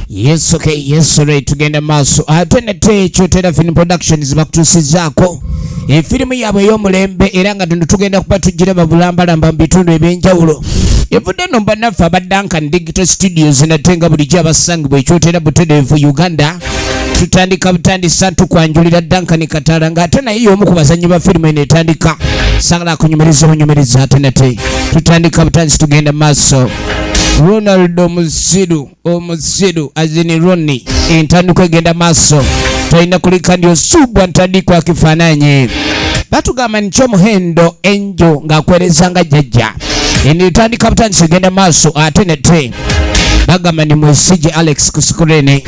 Yes, okay, yes, right, tugenda maaso. Atene Kyotera Film Productions bakutusizaako efirimu yaabwe ey'omulembe era nga tuno tugenda kuba tugira babulambalamba mu bitundu ebyenjawulo. Evudde no bannaffe aba Duncan Digital Studios nate nga bulijjo abasangibwa Kyotera butereevu Uganda. Tutandika butandisa tukwanjulira Duncan Kataala ng'ate naye y'omu ku bazannyi ba firimu eno etandika. Sagala kunyumiriza bunyumiriza ate nate. Tutandika butandisa tugenda maaso. Ronald Omusiru azini Ronnie entandiko egenda maaso tulina kulika ndio subwa ntandiko akifananye batugamba ni kyomuhendo enjo ng'akwerezanga jjajja entandika butandisa egenda maaso ate nate bagamba ni Mwesige Alex ku screen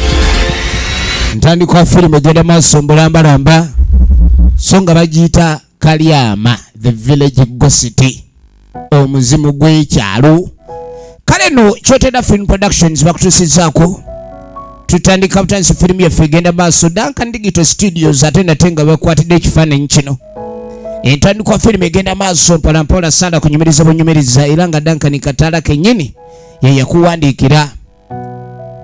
ntandiko wa firimu egenda maaso mbulambalamba so nga bagiyita Kalyaama the village ghost omuzimu gw'ekyalo. Kale no Kyotera Film Productions bakutusizaako tutandika butandisa firimu yaffe egenda maaso Duncan Digital Studios ate nate nga bakwatidde ekifaananyi kino entandikwa wa firimu egenda maaso mpolampola sanda kunyumiriza bunyumiriza era nga Duncan Kataala kennyini ye yakuwandiikira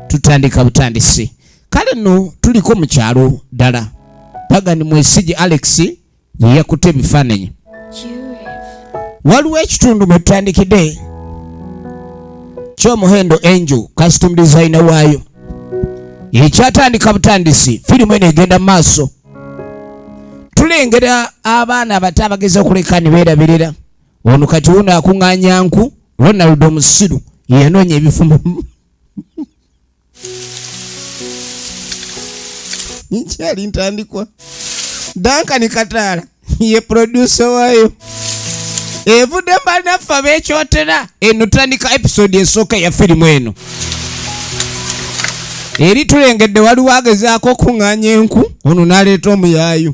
tutandika butandisi. Kale no tuliko mu kyalo ddala baga ni Mwesige Alex ye yakutte ebifaananyi waliwo ekitundu mwe tutandikidde kyomuhendo Angel custom designer waayo ekyatandika butandisi firimu eno egenda maaso tulengera abaana abato abageza okuleka ne beerabirira ono kati wuno akuŋŋaanya nku Ronald Omusiru yanoonya ebifumbo nkyali ntandikwa Duncan Kataala ye producer waayo evudde bannaffe ab'Ekyotera eno tutandika episode esooka ya firimu eno eri tulengedde waliwo agezaako okuŋŋaanya enku ono n'aleeta omuyaayu.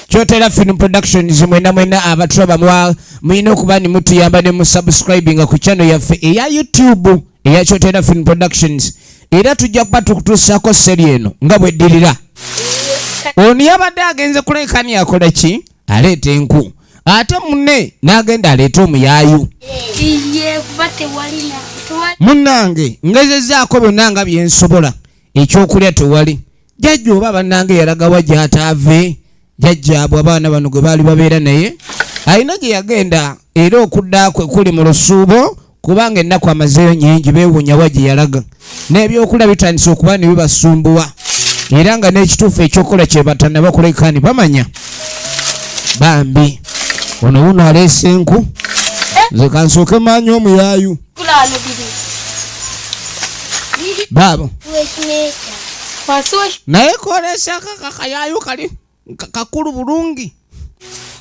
Kyotera Film Productions mwena abatulaba mulina okuba ne mutuyamba ne musubscribinga ku channel yaffe eya YouTube eya Kyotera Film Productions era tujja kuba tukutuusaako seri eno nga bweddirira. Ono yabadde agenze kulekani akola ki aleeta enku ate munne n'agenda aleeta omuyaayu. Munnange ngezezaako byonna nga byensobola ekyokulya tewali jjajja oba bannange yalaga wa gy'ataave jjajjaabwe abaana bano gwe baali babeera naye alina gye yagenda era okudda kwe kuli mu lusuubo kubanga ennaku amazeeyo nnyingi beewuunya wa gye yalaga n'ebyokulya bitandise okuba ne bibasumbuwa era nga n'ekituufu ekyokola kye batannaba kulekaani bamanya bambi ono wuno aleese enku nze kansooke maanyi omuyaayu baabo naye koleesako kakayaayu kali kakulu bulungi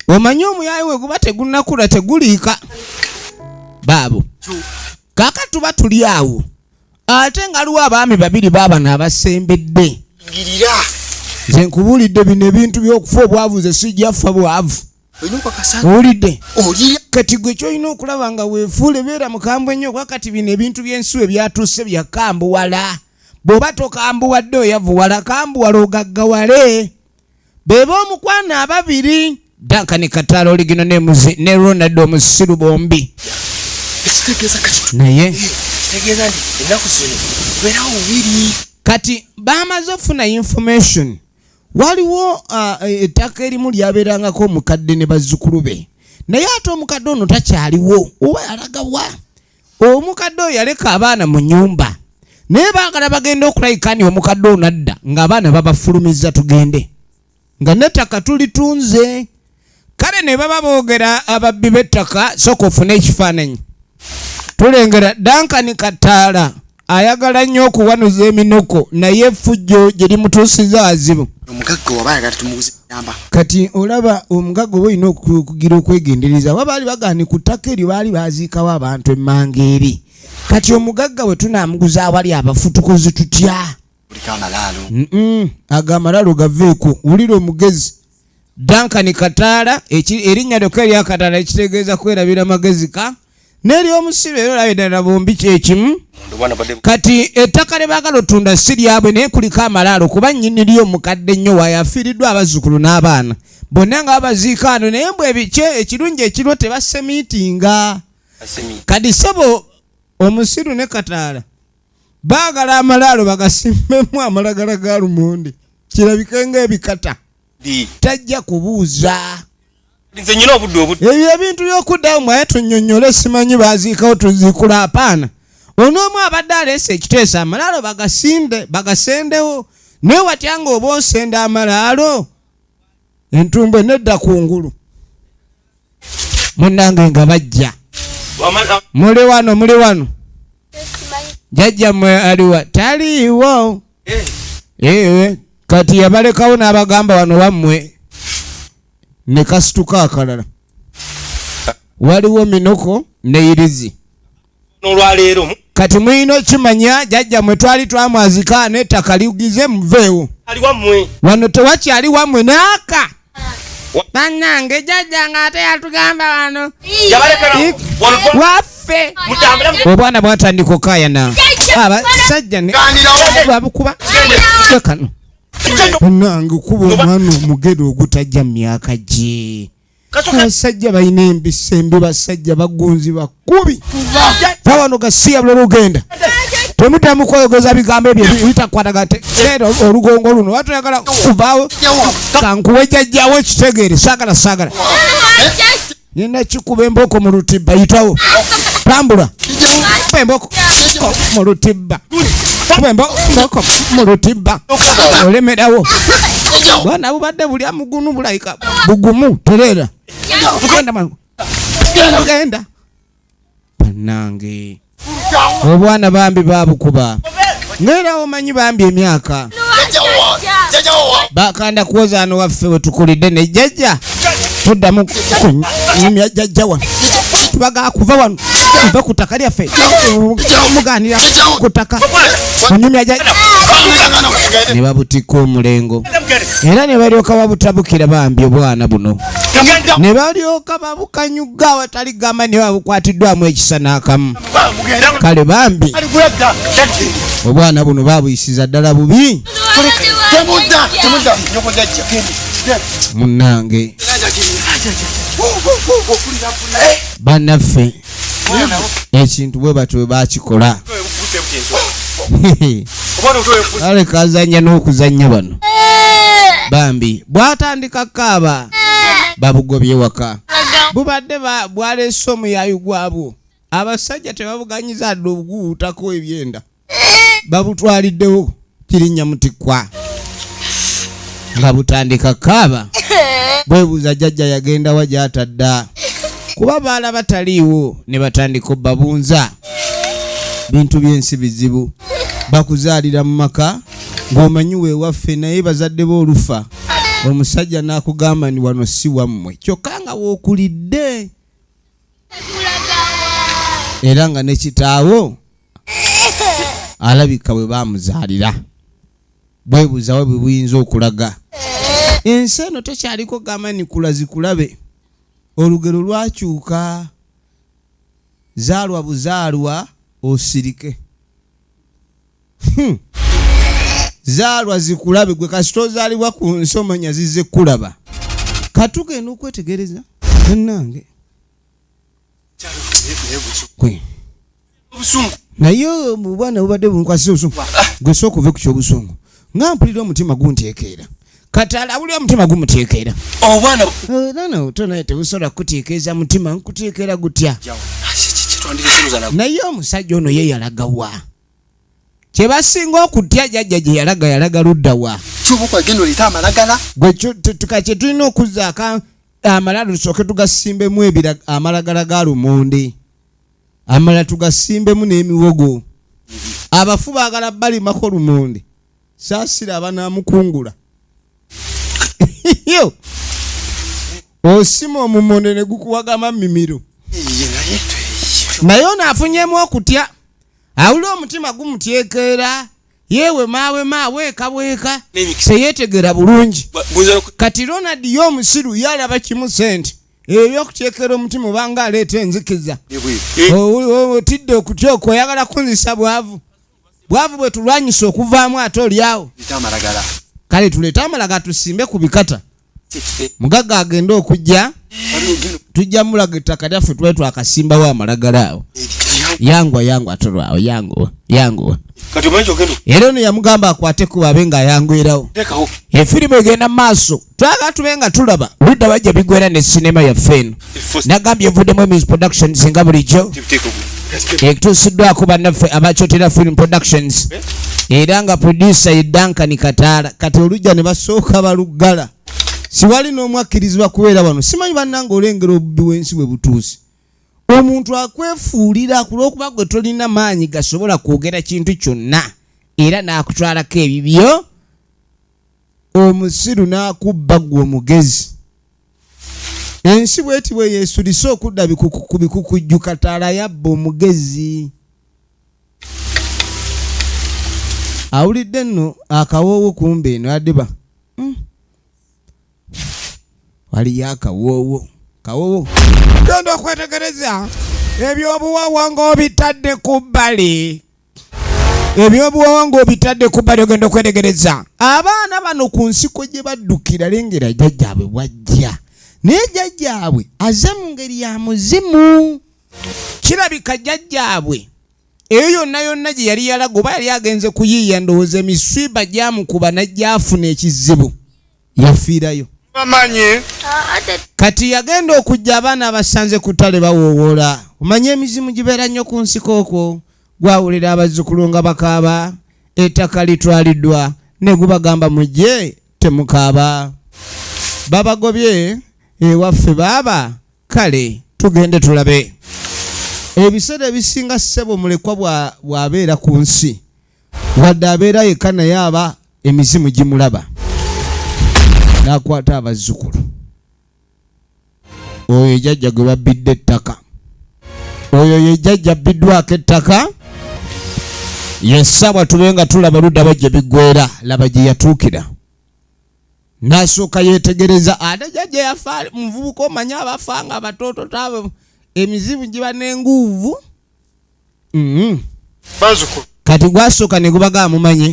omanyi omuyaayu we guba tegunnakula teguliika baabo kaka tuba tuli awo ate nga aliwo abaami babiri baabano abasembedde nze nkubuulidde bino ebintu by'okufa obwavu ze sijjaffa bwavu owulidde kati gwe kyolina okulaba nga weefuule beera mukambwe nnyo kwakati bino ebintu by'ensi ebyatuuse byakambuwala bw'oba tokambuwadde oyavuwala kambuwala ogaggawale beeba omukwana ababiri Duncan Kataala oligino ne Ronald Omusiru bombi naye kati bamaze ofuna information waliwo ettaka erimu lyabeerangako omukadde ne bazzukulu be naye ate omukadde ono takyaliwo oba yalagawa omukadde oyo yaleka abaana mu nnyumba naye baagala bagenda okulayikani omukadde ono adda ng'abaana babafulumiza tugende nga n'ettaka tulitunze. Kale ne baba boogera ababbi b'ettaka sooka ofune ekifaananyi tulengera Duncan Kataala ayagala nnyo okuwanuza eminoko naye effujjo gye limutuusiza wazibu. Kati olaba omugagga oba olina okugira okwegendereza wabaali bagaani ku ttaka eryo baali baaziikawo abantu emmanga eri kati omugagga we tunaamuguza awali abafutukuzi tutya agamalaalo gaveeko wulira omugezi Duncan Kataala erinnya lyokka erya Kataala ekitegeeza kwerabira magezi ka n'eri Omusiru era olabira bombi kyekimu. Kati ettaka lye baagala otunda si lyabwe naye kuliko amalaalo kuba nnyini lyo omukadde nnyo waayafiiriddwa abazzukulu n'abaana bonna nga babaziika ano naye mbwe ekirungi ekirwo tebasemiitinga kati ssebo Omusiru ne Kataala Baagala amalaalo bagasimbemu amalagala ga lumonde. Kirabika ng'ebikata. Tajja kubuuza. Nze nyina obudde obudde. Ebyo ebintu by'okuddayo mwaye tunnyonnyole simanyi baaziikawo tuziikula apaana. Onoomu abadde aleese ekiteeso amalaalo bagasendewo. Naye watya ng'oba osenda amalaalo? Entumbwe nedda kungulu. Munnange nga bajja. Muli wano. Jajja mwe aliwa. Taliiwo. Kati yabalekawo n'abagamba wano wammwe. Ne kasituka akalala. Waliwo minoko ne irizi. N'olwaleero. Kati mwino kimanya jajja mwe twali twamwazika n'ettaka liugize muveewo. Ali wammwe. Wano tewakyali wammwe n'aka. Bannange jajja ng'ate yatugamba wano. Waffe. Obwana bwatandika okaayana. Abasajja ne babukuba. Kano. Bannange kuba omwana omugere ogutajja mu myaka gye. Abasajja balina embisembi, basajja bagunzi bakubi. Fa wano gasiya bula lugenda. Temutamu kwogeza bigambo ebyo bitakwatagate. Era olugongo luno watuyagala kuvaawo. Kankuwe jjajjawo ekitegeere saagala. Nina kikuba emboko mu lutibba yitawo. Tambula. Kuba emboko mu lutibba. Olemerawo. Bwana bubadde buli amugunu bulayika. Bugumu tereera. Genda. Bannange. Obwana bambi babukuba. Ngera omanyi bambi emyaka. Bakanda kuwoza ano waffe wetukulidde ne jjajja. Tuddamu kunyumya jjajja wano. Tubaga kuva wano. Tuve ku ttaka lyaffe. Muganira ku ttaka. Kunyumya jjajja. Ne babutika omulengo. Era ne balyoka babutabukira bambi obwana buno. Ne balyoka babukanyuga awatali gamba ne babukwatiddwamu ekisa n'akamu. Kale bambi obwana buno babuyisiza ddala bubi. Munnange bannaffe ekintu bwe batyo bwe bakikola. Ale kazanya n'okuzanya bano bambi bwatandika kaaba babugobye waka. Bubadde bwaleese omuyayu gwabwo. Abasajja tebabuganyiza adde obuguutako ebyenda. Babutwaliddewo kirinnya mutikwa. Nga butandika kaaba. Bwebuuza jjajja yagenda wa gy'atadda. Kuba baala bataliiwo ne batandika obbabunza. Bintu by'ensi bizibu. Bakuzaalira mu maka ng'omanyi weewaffe naye bazadde b'olufa. Omusajja n'akugamba ni wano si wammwe. Kyokka nga w'okulidde. Era nga ne kitaawo alabika bwe baamuzaalira. Bwebuuza we bwe buyinza okulaga. Ensi eno tekyaliko gamba ni kulazikulabe. Olugero lwakyuka. Zaalwa buzaalwa osirike. Zaalwa zikulabe gwe kasita ozaalibwa ku nsi omanya zizze kulaba. Katugenda okwetegereza bannange. Naye obwana bubadde bunkwasisa obusungu. Gwe sooka ove ku ky'obusungu. Nga mpulira omutima gunteekeera. Kataala awulira omutima gumuteekeera. Obwana no tonaye tebusobola kuteekeeza mutima nkuteekeera gutya. Naye omusajja ono ye yalagawa. Kye basinga okutya jjajja gye yalaga luddawa. Kyobukagenda olita amalagala. Gwe kye tulina okuzaaka amalaalo tusooke tugasimbemu amalagala ga lumonde. Amala tugasimbemu n'emiwogo. Abafu baagala balimako lumonde. Saasira abanamukungula. Yo. Osima omumonde ne gukuwagama mimiro. Naye onaafunyeemu okutya. Awulira omutima gumuteekeera. Yewe maawe kabweka. Seyeetegera bulungi. Kati Ronald y'omusiru yalaba kimu sente. Ebyokuteekera omutima obanga aleeta enzikiza. Otidde okutya okwo oyagala kunzisa bwavu. Bwavu bwe tulwanyisa okuvaamu ate oliawo. Kale tuleete amalagala tusimbe ku bikata. Mugagga agenda okujja. Tujja mulaga ettaka lyaffe twali twakasimbawo amalagala awo. yangu atolwawo yangu kati omanyi kyogendo era ono yamugamba akwate ku babe nga yangwerawo tekawo efirimu egenda maaso twaga tube nga tulaba ludda bajja bigwera ne sinema yaffe eno nagambye evuddemu Emmys Productions nga bulijjo ekituusiddwako bannaffe abakyotera film productions era nga producer ye Duncan kataala kati olujja ne basooka baluggala siwali n'omwakkirizibwa kubeera wano simanyi bannanga olengera obubbi w'ensi bwe butuusi omuntu akwefuulira kulw'okuba gwe tolina maanyi gasobola kwogera kintu kyonna era n'akutwalako ebibyo omusiru n'akubba gwe omugezi ensi bweti bwe yeesulise okudda ku bikukujju kataala yabba omugezi awulidde nno akawoowo kumbe eno adiba waliyo akawoowo genda okwetegereza ebyobuwawa ng'obitadde ku bbali ogenda okwetegereza abaana bano ku nsiko gye baddukira lengera jjajjaabwe bwajja naye jjajjaabwe aze mu ngeri ya muzimu kirabika jjajjaabwe eyo yonna gye yali yalaga oba yali agenze kuyiiya ndowooza emiswiba gyamukuba najja afuna ekizibu yafiirayo kati yagenda okujja abaana abasanze ku ttale bawoowola omanye emizimu gibeera nnyo ku nsiko okwo gwawulira abazzukulu nga bakaaba ettaka litwaliddwa ne gubagamba mujje temukaaba babagobye ewaffe baaba kale tugende tulabe ebiseera ebisinga ssebo mulekwa bw'abeera ku nsi wadde abeera yekka naye aba emizimu gimulaba n'akwata abazzukulu oyo ejjajja gwe babbidde ettaka oyo yejjajja abbiddwako ettaka yessabwa tube nga tulaba ludda bajja biggwera laba gye yatuukira n'asooka yeetegereza ate jjajja yafa muvubuka omanyi abafa nga abatooto taabo emizibu giba n'enguuvu kati gwasooka ne gubaga mumanye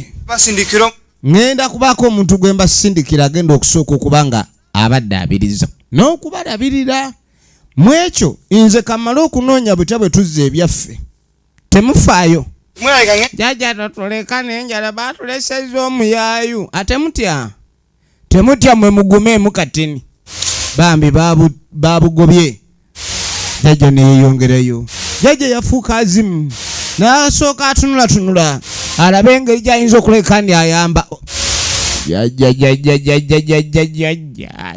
ngenda kubaako omuntu gwe mbasindikira agenda okusooka okuba nga abadde abiriza n'okubalabirira mu ekyo nze kamala okunoonya butya bwe tuzza ebyaffe temufaayo jjajja totuleka n'enjala baatuleseza omuyaayu ate temutya mwe mugumeemu katini bambi babugobye jjajja neyeeyongerayo jjajja yafuuka azimu n'asooka atunulatunula alabe engeri gy'ayinza okuleka ndi ayamba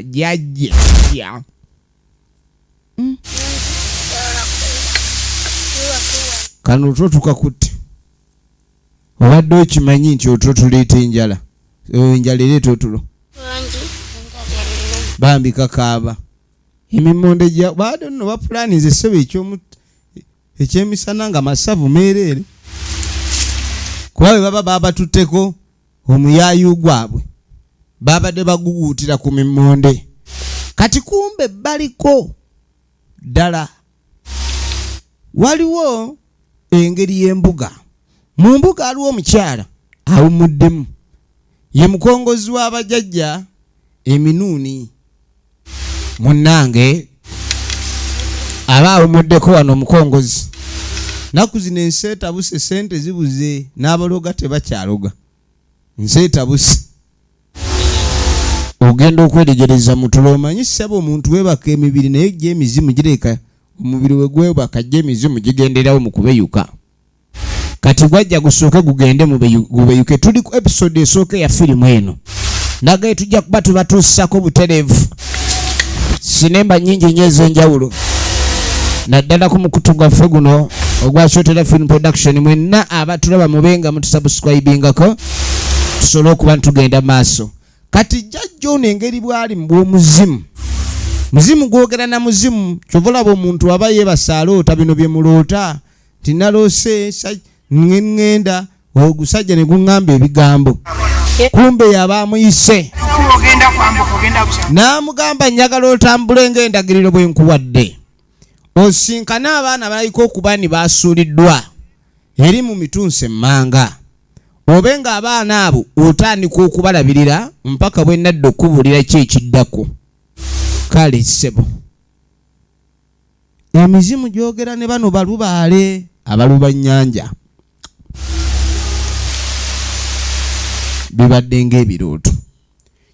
jjajja kano otwo tukakutte obadde okimanyi nti otwo tuleeta enjala enjala ereeta otulo bambi kakaaba emimonde gya baade nno bapulanize essebo ekyemisana nga masavu meereere kuba bwe baba babatutteko omuyaayu gwabwe babadde baguguutira ku mimonde kati kumbe baliko ddala waliwo engeri y'embuga mu mbuga aliwo omukyala awumuddemu ye mukongozi w'abajjajja eminuuni munnange aba awumuddeko wano omukongozi naku zino ensi etabuse sente zibuze n'abaloga tebakyaloga nsi etabuse ogenda okweregereza mutulo omanyi ssaba omuntu weebaka emibiri naye gye emizimu gireka omubiri we gwebaka gye emizimu gigenderawo mu kubeyuka kati gwajja gusooke gugende mubeyuke tuli ku episode esooka ya firimu eno nagaye tujja kuba tubatuusako butereevu sinemba nnyingi nnyo ez'enjawulo naddala ku mukutu gwaffe guno ogwa KYOTERA film production mwenna abatulaba mubenga mutusubscribingako tusobole okuba ntugenda maaso kati jjajja ono engeri bw'ali mu bw'omuzimu muzimu gwogera na muzimu kyova olaba omuntu aba yeebasa aloota bino bye muloota nti naloose ŋŋenda ogusajja ne guŋŋamba ebigambo kumbe yaba amuyise n'amugamba njagala otambule ng'endagiriro bwe nkuwadde osinkana abaana balayika okuba ni baasuuliddwa eri mu mitunsi emmanga obe nga abaana abo otandika okubalabirira mpaka bwe nadda okubuulira ki ekiddako kale ssebo emizimu gyogera ne bano balubaale abalubanyanja bibadde ng'ebirooto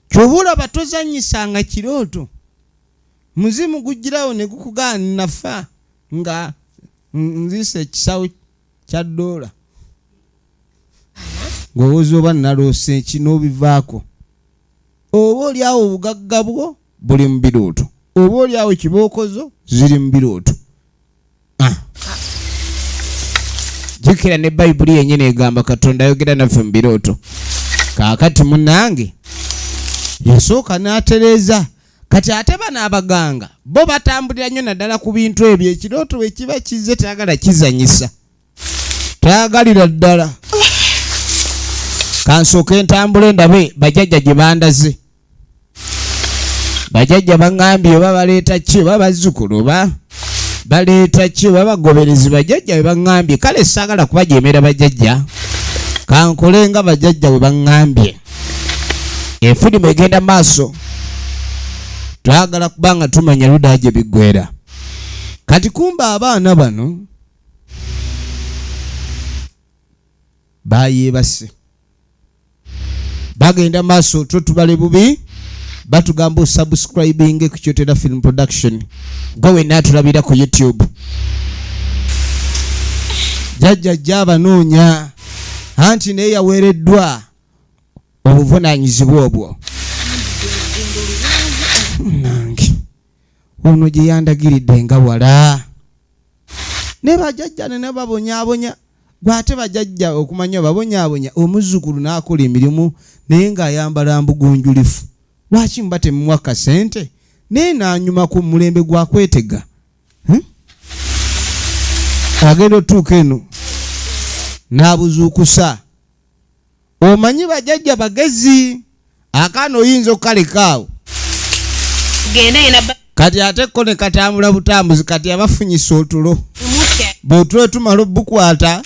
kyobula batozanyisanga kirooto muzimu gujirawo ne gukugaana nafa nga nzise ekisawo kya $1 ng'owooza oba naloose kinoobivaako oba oliawo obugagga bwo buli mu birooto oba oliawo kibookozo ziri mu birooto jjukira ne bayibuli yennyini egamba Katonda ayogera naffe mu birooto kaakati munnange yasooka n'atereeza kati ate bano abaganga bo batambulira nnyo naddala ku bintu ebyo ekirooto bwe kiba kizze tayagala kizanyisa tayagalira ddala kansooke ntambule ndabe bajjajja gye bandaze bajjajja baŋŋambye oba baleeta ki oba bazzukulu oba baleeta ki oba bagoberezi bajjajja bwe baŋŋambye kale saagala kubajeemera bajjajja kankole nga bajjajja bwe baŋŋambye efirimu egenda maaso twagala kubanga tumanya luda gye biggwera kati kumba abaana bano bayeebase bagenda maaso tubale bubi batugamba osubscribing ku KYOTERA Film Production gwe wenna atulabira ku YouTube jjajja abanoonya anti naye yaweereddwa obuvunaanyizibwa obwo nange ono gye yandagiridde nga wala ne bajjajja ne babonyaabonya gwate bajjajja okumanya babonyaabonya omuzzukulu n'akola emirimu naye ng'ayambala mbugunjulifu lwaki mba temuwa kasente naye n'anyuma ku mulembe gwa kwetega agenda otuuka eno n'abuzuukusa omanyi bajjajja bagezi akaana oyinza okukalekaawo kati ate ko ne katambula butambuzi kati abafunyisa otulo bw'otulo tumala obukwata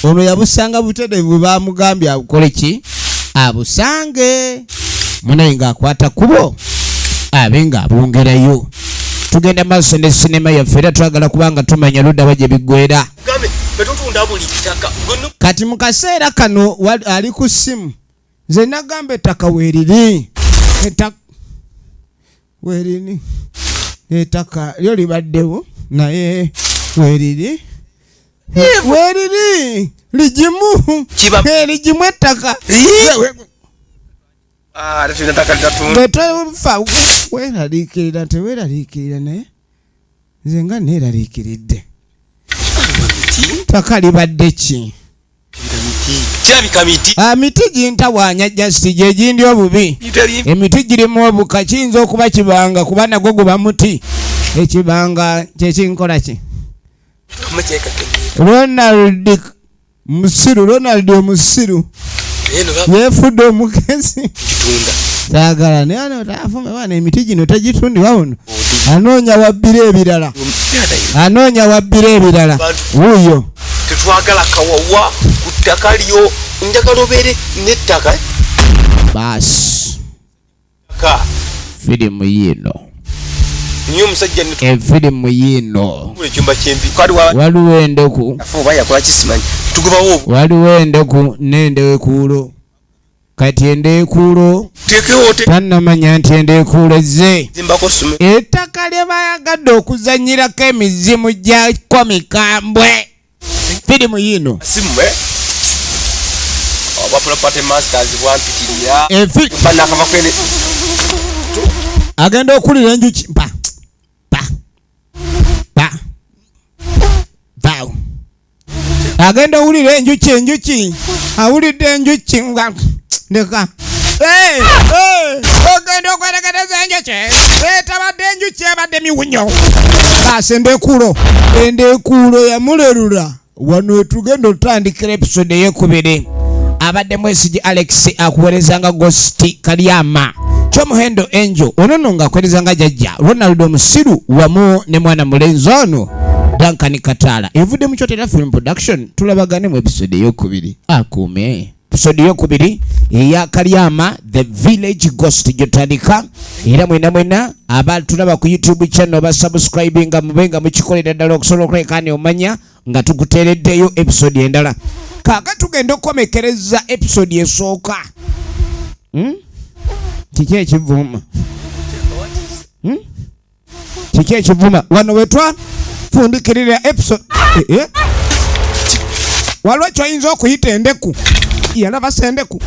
ono yabusanga butereevu bwe bamugambye abukole ki abusange munaye ng'akwata kubo abe ng'abongerayo tugenda maaso ne sinema yaffe era twagala kubanga tumanya ludda gye biggwera kati mu kaseera kano ali ku ssimu nze nagamba ettaka weeriri weerini ettaka lyo libaddewo naye weeriri ligimu ligimu ettaka bwetofa weeraliikirira teweeraliikirira naye nze nga neeraliikiridde ttaka libadde ki miti gintawaanya jasiti gye gindi obubi emiti girimu obuka kiyinza okuba kibanga kuba nagwo guba muti ekibanga kyekinkola ki Ronald omusiru yeefudde omugezi saagala naye ano taafume baana emiti gino tegitundibwa buno anoonya wabbira ebirala wuuyo tetwagala kawawa ku ttaka lyo njagala obeere n'ettaka baasi firimu yino niyo omusajja efirimu yino ekyumba kyembi waliwo endeku oba yakola kisimanyi tugubawo waliwo endeku n'endekuulo kati endekuulo tannamanya nti endekuulo ezze ettaka lye bayagadde okuzanyirako emizimu gya komikambwe firimu yino agenda okulira enjuki agenda owulira enjuki awulidde enjuki nga ndeka ogenda okwerekereza enjuki etabadde enjuki ebadde miwunyo baasi endekuulo yamulerula wano wetugenda otandikira episode ey'ekubiri abadde mwesigi Alex akuweerezanga Ghost Kalyama kyomuhendo Angel onono ng'akuweerezanga jjajja Ronald omusiru wamu ne mwana mulenzi ono Duncan kataala evudde mu KYOTERA Film Production tulabagane mu episode ey'okubiri akuume episode ey'okubiri eya Kalyama The Village Ghost gyotandika era mwena abatulaba ku YouTube channel basubscribinga mubenga mukikolera ddala okusobola okuleka ne omanya nga tukuteereddeyo episode endala. Kaaka tugenda okukomekereza episode esooka. Kiki ekivuma? Kiki ekivuma? Wano wetwa fundikirira episode. Waliwo kyoyinza okuyita endeku. Yalaba sendeku.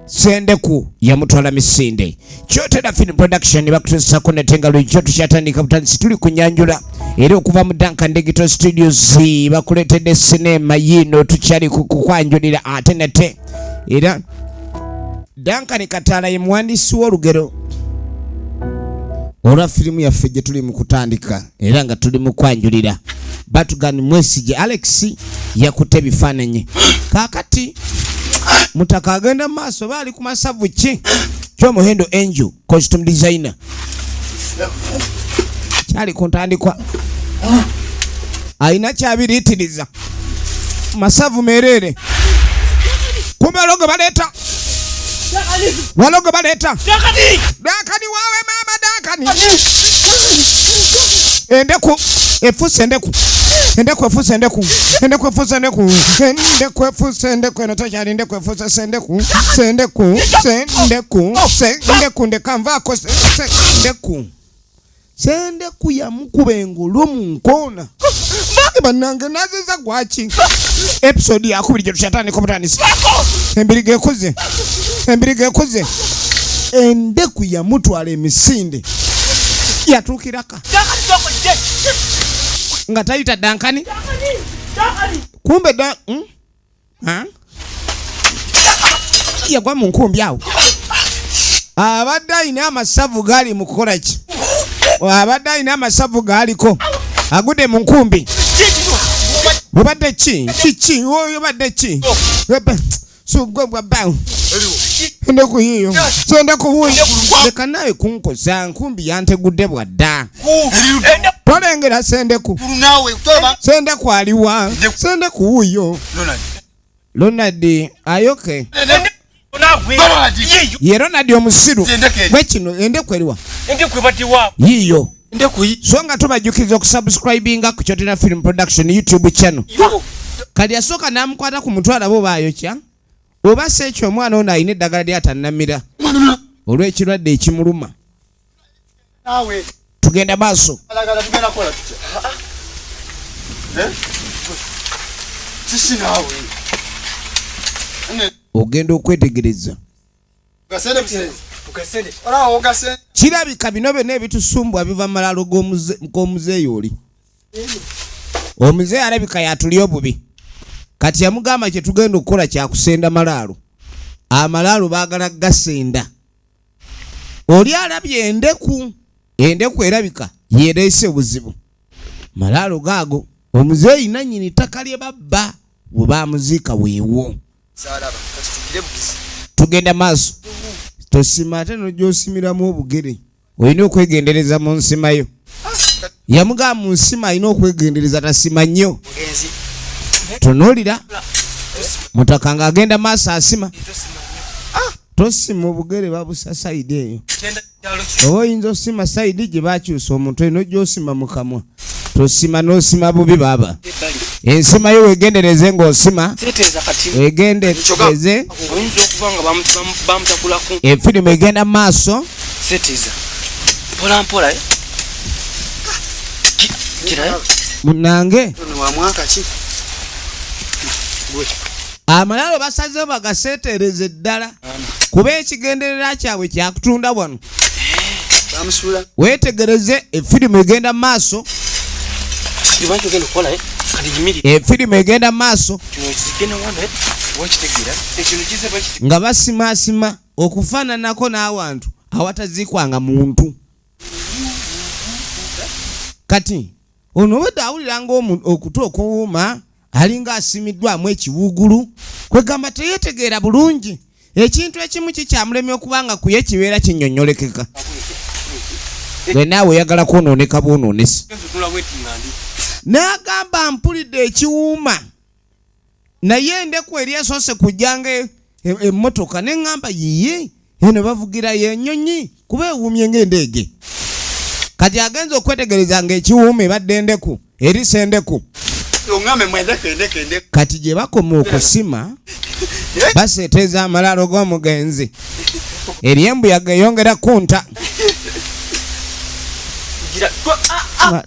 Sendeku yamutwala misinde. Kyotera Film Production bakutusako netenga lwekyo tukyatandika butandisi tuli kunyanjula era okuva mu Duncan Digital Studios bakuletedde sinema yino tukyali kukwanjulira ate nate era Duncan Kataala ye muwandiisi w'olugero olwa firimu yaffe gye tuli mu kutandika era nga tuli mu kwanjulira. Batugani Mwesige Alex yakutte ebifaananyi kaakati mutaka agenda maaso baali ku masavu ki ky'omuhendo Angel costume designer kyali ku ntandikwa alina kyabiriitiriza masavu mereere kumbe walogo baleeta Dankani waawe maama Dankani endeku efuse endeku enotakyali endeku efuse sendeku ndekanvaako sendeku yamukuba engulu mu nkoona bannange naziza gwaki episode yakubiri gye tukyatandika omutandisi embiri gekuze endeku yamutwala emisinde yatuukiraka nga tayita Dankani kumbe yagwa mu nkumbi awo abadde alina amasavu gaali mu kukola ki abadde alina amasavu gaaliko agudde mu nkumbi obadde kiki oyo badde ki sugwebwabawo endeku yiyo sendeku wuyo leka nawe kunkosa nkumbi yantegudde bwadda tolengera sendeku aliwa sendeku wuyo Ronald ayoke ye Ronald omusiru bwekino endeku eriwa yiyo so nga tubajjukiriza okusubscribinga ku Kyotera Film Production YouTube channel kali yasooka namukwata ku mutwala bo bayokya oba se ekyo omwana ono alina eddagala lyatannamira olw'ekirwadde ekimuluma tugenda maaso ogenda okwetegereza kirabika bino byonna ebitusumbwa biva malalo g'omuzeeyi oli omuzeeyi alabika yatulya obubi kati yamugamba kye tugenda okukola kyakusenda malaalo amalaalo baagala gasenda oli alabye endeku erabika yereese obuzibu malaalo gaago omuzeeyi nannyini ttaka lye babba bwe bamuziika weewo tugenda maaso tosima ate nojoosimiramu obugere olina okwegendereza mu nsimayo yamugamba mu nsima alina okwegendereza tasima nnyo tunuulira mutaka ng'agenda maaso asima tosima obugere babusa sayidi eyo oba oyinza osima sayidi gye bakyusa omuntu olina ojjoosima mu kamwa tosima n'osima bubi baaba ensima yo wegendereze ng'osima wegendereze efirimu egenda maaso munange amalaalo basazeho bagaseetereze ddala kuba ekigenderera kyabwe kyakutunda wano weetegereze efirimu egenda maaso efirimu egenda maaso nga basimaasima okufaananako n'awantu awataziikwanga muntu kati ono obadde awuliranga okutu okuwuuma alinga asimiddwamu ekiwugulu kwegamba teyeetegeera bulungi ekintu ekimu kikyamulemye okubanga kuye kibeera kinnyonnyolekeka gwe naawe oyagala kwonooneka bwonoonesi n'agamba mpulidde ekiwuuma naye endeku eri esoose kujjanga emmotoka neŋŋamba yiye eno bavugira yennyonyi kuba ewuumye ng'endeege kati agenza okwetegereza ng'ekiwuuma ebadde endeku eri sendeku Ongame mwendeke. kati gye bakoma okusima baseeteeza amalalo g'omugenzi eri embuyaga eyongera kunta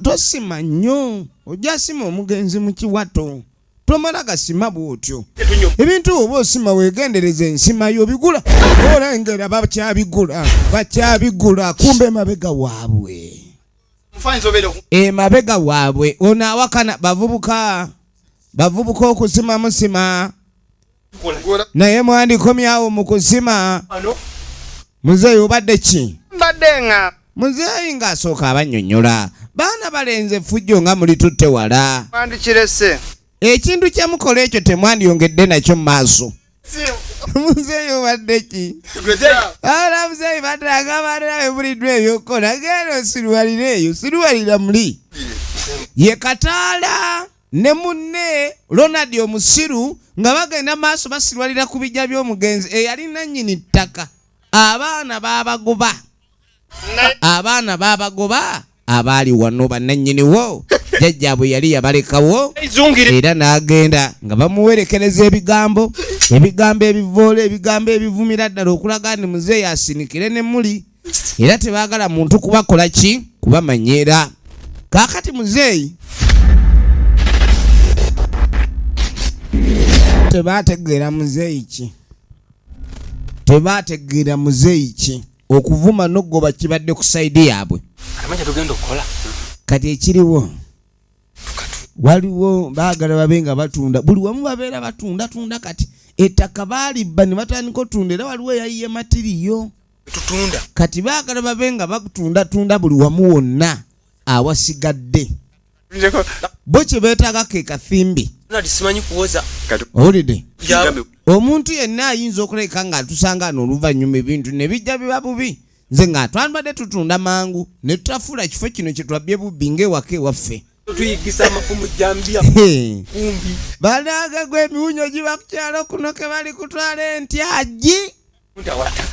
tosima nnyo ojja sima omugenzi mu kiwato tomala gasima bw'otyo ebintu oba osima weegendereza ensima yo bigula olengera bakyabigula kumbe mabega waabwe mabega waabwe ono awakana bavubuka okusima musima naye mwandikomyawo mu kusima muzeeyi obadde ki Mbaddenga. muzeeyi ng'asooka abannyonnyola baana balenze fujjo nga muli tutte wala Mwandikirese. ekintu kyemukola ekyo temwandyongedde nakyo mu maaso muzeeyi obadde ki ala muzeeyi batanga baana bebuliddwa ebyokukola genda osirwalira eyo sirwalira muli ye kataala ne munne Ronald omusiru nga bagenda maaso basirwalira ku bijja by'omugenzi eyali nannyini ttaka abaana baabagoba abaali wano bannannyiniwo jjajjaabwe yali yabalekawo era n'agenda nga bamuwerekereza ebigambo ebivoola ebigambo ebivumira ddala okulaga nti muzeeyi asinikire ne muli era tebaagala muntu kubakola ki kubamanyeera kaakati muzeeyi tebaategeera muzeeyi ki okuvuma n'oggoba kibadde ku sayidi yaabwe kati ekiriwo waliwo baagala babe nga batunda buli wamu babeera batunda kati ettaka baalibba ne batandika otunda era waliwo eyayiye matiriyo kati baagala babe nga batunda buli wamu wonna awasigadde bo kye beetaaga ke kathimbi owulidde omuntu yenna ayinza okuleka ng'atusanga n'oluvannyuma ebintu ne bijja biba bubi nze ng'atwambadde tutunda mangu ne tutafuula kifo kino kye twabbye bubbi ng'ewaka ewaffe balaaga gwe emiwunyo giba ku kyalo kuno ke bali kutwala entyagi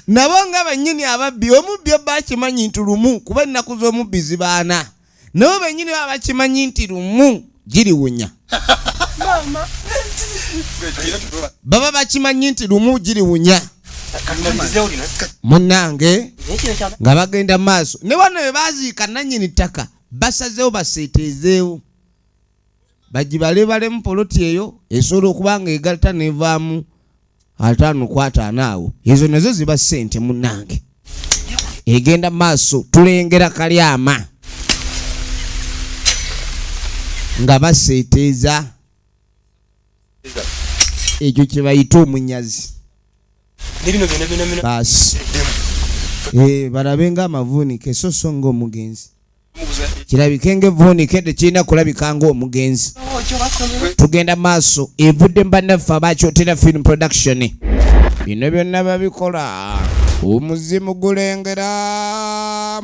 nabo nga bannyini ababbi omubbi obba akimanyi nti lumu kuba ennaku z'omubbi zibaana nabo bennyini baba bakimanyi nti lumu giriwunya baba bakimanyi nti lumu giriwunya munnange nga bagenda maaso ne wano we baaziika nannyini ttaka basazeewo baseeteezeewo bagibalemu poloti eyo esobola okuba nga egalata nevaamu 5 awo ezo nazo ziba ssente munnange egenda maaso tulengera Kalyama nga baseeteeza ekyo kye bayita omunyazi basi balabe nga amavuunike so ng'omugenzi kirabike ng'evuunike tekirina kulabika ng'omugenzi tugenda maaso evudde mu bannaffe abakyotera film production bino byonna babikola omuzimu gulengera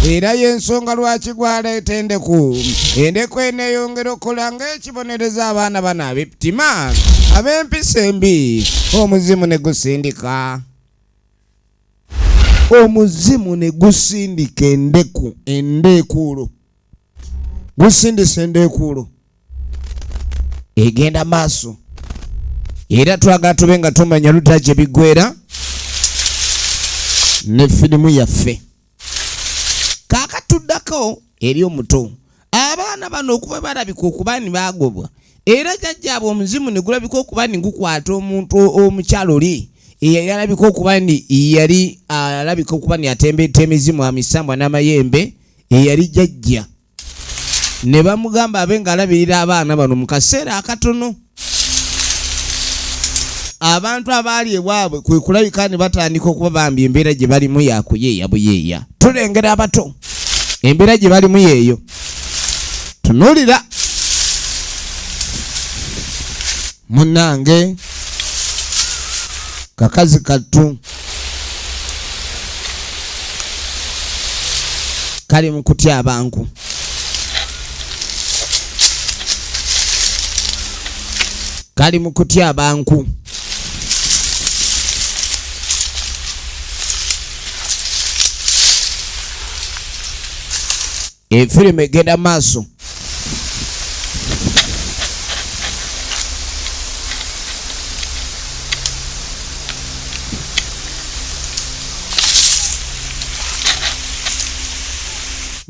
era y'ensonga lwaki gwaleeta endeku eneyongera okukola ng'ekibonereza abaana bano ab'ettima ab'empisa embi omuzimu ne gusindika endekuulo gusindisa endekuulo egenda maaso era twagala tube nga tumanya lutagye bigwera ne firimu yaffe kaakatuddako eri omuto abaana bano okuba balabika okuba ni baagobwa era jjajjaabwe omuzimu ne gulabika okuba ni gukwata omuntu omukyalo li yalabika okuba ni yali alabika okuba ni atembeeta emizimu amisambwa n'amayembe eyali jjajja ne bamugamba abe ng'alabirira abaana bano mu kaseera akatono abantu abaali ewaabwe kwe kulabika ne batandika okuba bambi embeera gye balimu yakuyeeya buyeeya tulengera abato embeera gye balimu yeeyo tunuulira munnange kakazi kattu kali mu kutya abantu Efirimu egenda maaso.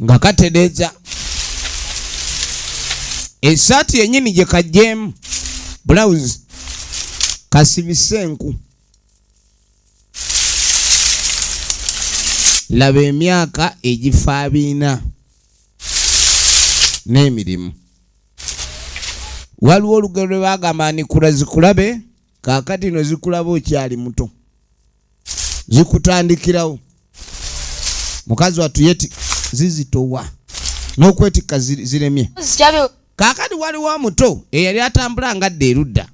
Nga katereeza esaati yennyini gye kajjeemu blouse kasibise enku. Laba emyaka egifa 4 n'emirimu. Waliwo olugero lwe bagamba nikula zikulabe, kaakati no zikulaba okyali muto. Zikutandikirawo. Mukazi watuyeti zizitowa n'okwetikka ziremye. Kaakati waliwo omuto eyali atambula ngadde erudda.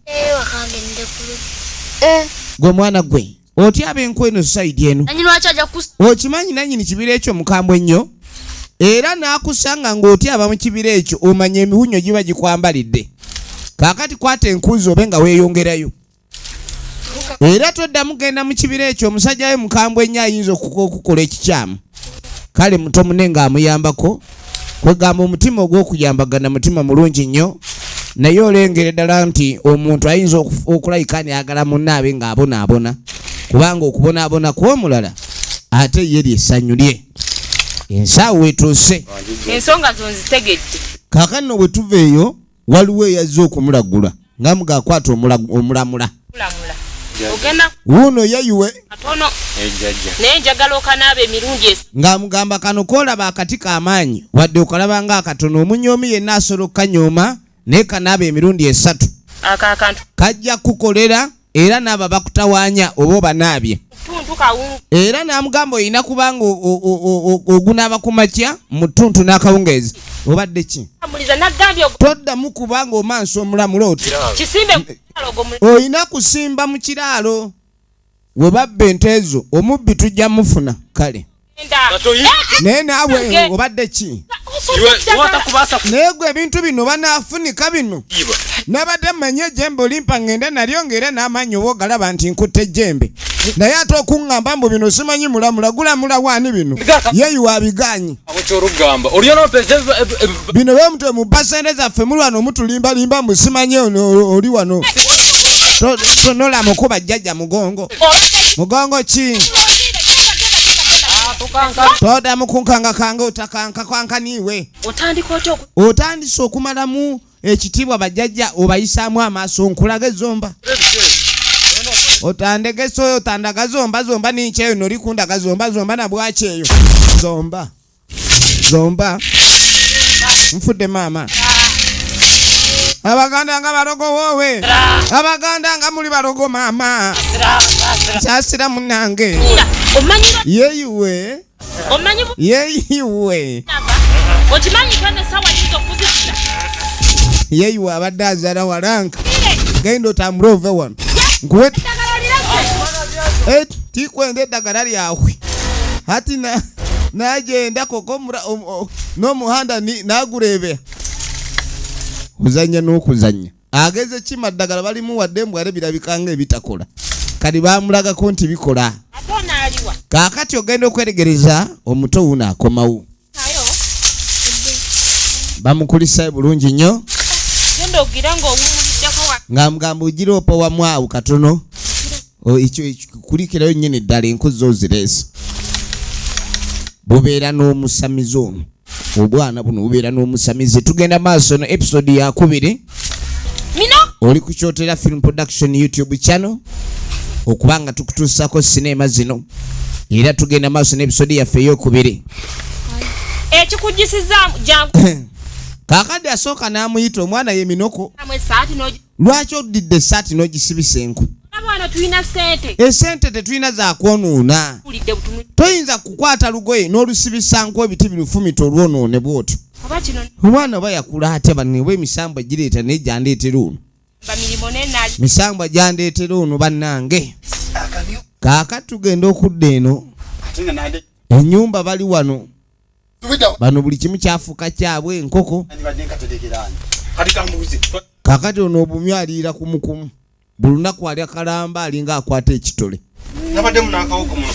Gwe mwana gwe otyaba enku eno sayidi eno. Okimanyi nannyini kibira ekyo mukambwe ennyo, era n'akusanga ng'otyaba mu kibira ekyo omanya emiwunyo giba gikwambalidde. Kaakati kwata enkuzi obe nga weeyongerayo. Era toddamu genda mu kibira ekyo omusajja we mukambwe ennyo ayinza okukola ekikyamu. Kale muto munne ng'amuyambako, kwegamba omutima ogw'okuyambagana mutima mulungi nnyo, naye olengera ddala nti omuntu ayinza okulayika ayagala munnaabe ng'abonaabona, kubanga okubonaabona kw'omulala ate ye ly'essanyu lye. Ensaawa etuuse. Ensonga zo nzitegedde. Kaakano nno bwe tuva eyo waliwo eyazze okumulagula nga mugakwata omulamula. Ogenda wuuno yayuwe katono naye njagala okanaaba emirundi ng'amugamba kano koolaba akati k'amaanyi wadde okalaba ng'akatono omunyoomi yenna asobola okukanyooma naye kanaaba emirundi 3. akakantu kajja kukolera era n'abo bakutawaanya oba obanaabye. tuntu kawunga Era n'amugamba olina kubanga ogunaaba ku makya mu ttuntu n'akawungeezi obadde ki. amuliza nagambye Toddamu kubanga omansi omulamula otyo. kisimbe mulogo Olina kusimba mu kiraalo. We babba ente ezo omubbi tujja mufuna kale. Naye naawe obadde ki? Naye gwe ebintu bino banaafunika bino. Nabadde mmanye ejjembe olimpa ngende nalyo ng'era n'amaanyi oba ogalaba nti nkutte ejjembe. Naye ate okuŋŋamba mbu bino simanyi mulamula gulamula waani bino. Yeeyiwa abigaanyi. Bino bwe mutwe mu basente zaffe muli wano mutulimbalimba mbu simanyi oli wano. Tonola mukuba jjajja mugongo. Mugongo ki? Toda mukunkanga kanga utakanka kwankaniwe. Otandise okumalamu ekitiibwa bajjajja obayisaamu amaaso nkulaga zomba. Otandegese oyo otandaga zomba ninkyeyo nolikundaga zomba na bwaki eyo. Zomba. Nfudde maama. Abaganda nga balogo wowe. Abaganda nga muli balogo maama. Kyasira munange. Yeeyiwe. okimanyi twene sawa nyizo kuzisira. Yeeyiwe abadde azaala walanka. Genda otambule ove wano. Nkuwe tikwenda eddagala lyabwe. Hati nagenda koko n'omuhanda naguleebera. Kuzanya n'okuzanya. Ageze kima ddagala balimu wadde mbwale birabikanga ebitakola. Kali bamulagako nti bikola. Kaakati ogenda okweregereza omuto wuno akomawo. Bamukulisa bulungi nnyo. Ng'amugamba ogira opa wamu awo katono. Kulikirayo nnyini ddala enku zo zireesa. Bubeera n'omusamizi ono. Obwana buno bubeera n'omusamizi. Tugenda maaso no episode ya 2. Oli ku Kyotera Film Production YouTube channel. Okubanga tukutuusako sinema zino. Era tugenda maaso n'episode yaffe ey'okubiri. Ekikujisizaamu jangu. Kaakadde asooka n'amuyita omwana ye minoko. Lwaki odidde essaati n'ogisibisa enku? Esente tetulina za kwonoona. Toyinza kukwata lugoye n'olusibisa nku ebiti birufumita olwonoone bw'otyo. Omwana oba yakula ate banne emisambwa gireeta naye gyandeetera ono. Misambwa gyandeetera ono bannange. Kaakati tugenda okudda eno. Ennyumba bali wano. Bano buli kimu kyafuuka kyabwe enkoko. Kaakati ono obumyu aliira kumukumu. Buli lunaku alya kalamba alinga akwata ekitole. nabadde munakawuko muno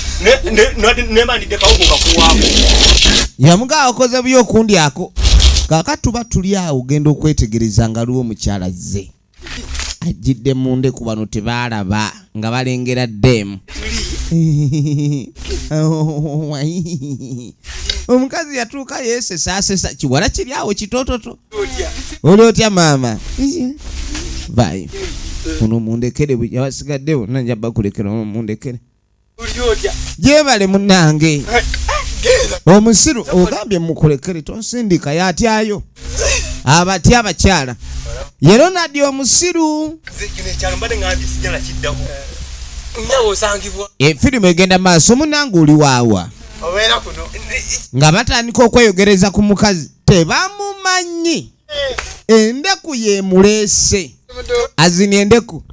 nemandidde kawuko kakuwaako yamuga okoze byokundi ako kakatuba tuli awo genda okwetegereza nga aliwo omukyala zze ajjidde munde ku bano tebaalaba nga balengera ddemu omukazi yatuuka yeesesasesa kiwala kiri awo kitoototo oli otya maama vayo uno mundekere yabasigaddewo nanja bakulekera mundekere gyebale munnange omusiru ogambye mukulekere tonsindika yatyayo abatya abakyala yero naddi omusiru efirimu egenda maaso munange oli waawa nga batandika okweyogereza ku mukazi tebamumanyi endeku yemuleese azini endeku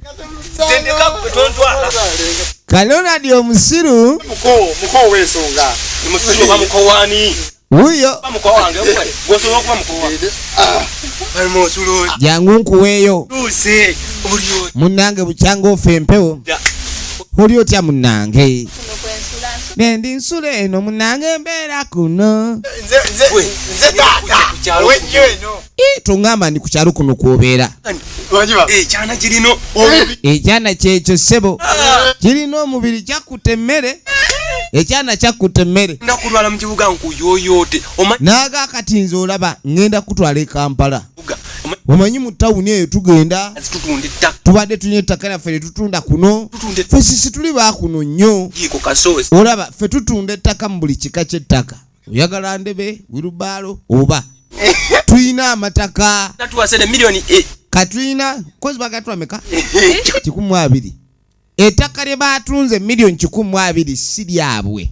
kalonadi omusiru muko wensonga musiru bamukowani wuyo jangu nkuweeyo munnange bukyanga ofa empewo oli otya munnange nendi nsula eno munnange embeera kuno tongamba ndi ku kyalo kuno kwobeera ekyana kyekyo ssebo kirina omubiri kyakutte emmere ekyana kyakutte emmere nakulwala mu kibuga nkuyoyote naaga kati nze olaba ngenda kutwala e Kampala omanyi mu tawuni eyo tugenda tubadde tulina ettaka lyaffe lyetutunda kuno ffe sisi tuli baakuno nnyo olaba ffe tutunda ettaka mu buli kika ky'ettaka oyagala ndebe wirubaalo oba tulina amataka katulina kozi bagatwameka 120 ettaka lye baatunze million 120 si lyabwe.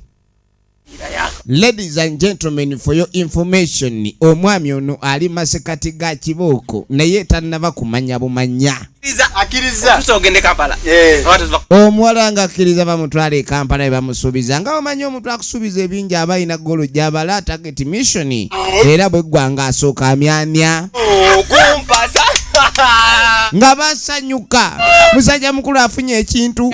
Ladies and gentlemen, for your information, omwami ono ali masekati ga kibooko naye tannaba kumanya bumanya. Akiriza tusogende Kampala. Omuwala nga akkiriza bamutwala e Kampala ne bamusuubiza nga omanyi omuntu akusuubiza ebingi aba alina golo gy'abala target mission era bwe ggwanga asooka amyanya kumpasa nga basanyuka musajja mukulu afunye ekintu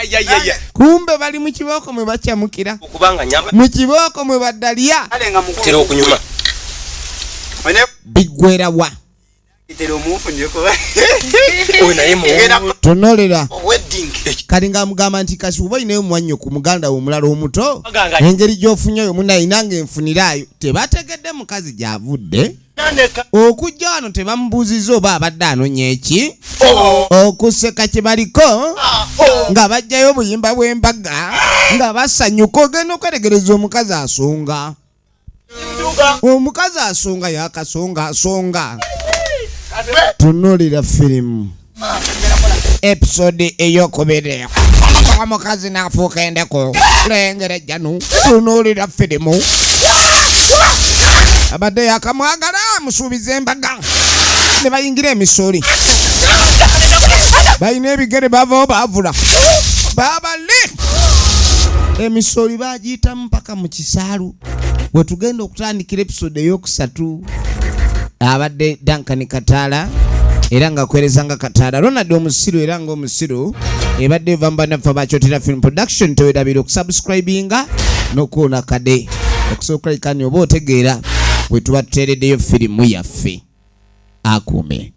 kumbe bali mu kibooko mwe bakyamukira okubanga nyamba mu kibooko mwe baddalya alenga mukulu okunyuma biggwerawa itero mufu ndiko tonolera wedding kali nga mugamba nti kasi uba inayo mwanyo ku muganda omulala omuto engeri gy'ofunyayo munayinange enfunirayo tebategedde mukazi gy'avudde okujja wano tebamubuuzizza oba abadde anonya eki okuseka kye baliko nga bajjayo obuyimba bw'embaga nga basanyuka ogenda okwetegereza omukazi asonga omukazi asonga yakasonga asonga. Tunulira firimu episode eyokubiri omukazi nafuuka endeku lengera janu tunulira firimu abadde yakamwagala musuubiza embaga ne bayingira emisori balina ebigere bavao baavula babale emisori bagiyitamu mpaka mu kisaalu wetugenda okutandikira episode eyokusatu. Abadde Duncan kataala era nga kwereza nga kataala Ronald omusiru era nga omusiru ebadde vamba nafa ba KYOTERA film production tewedabira okusubscribinga n'okuona kade okusooka ikani oba otegeera bwe tuba tuteereddeyo firimu yaffe akuume.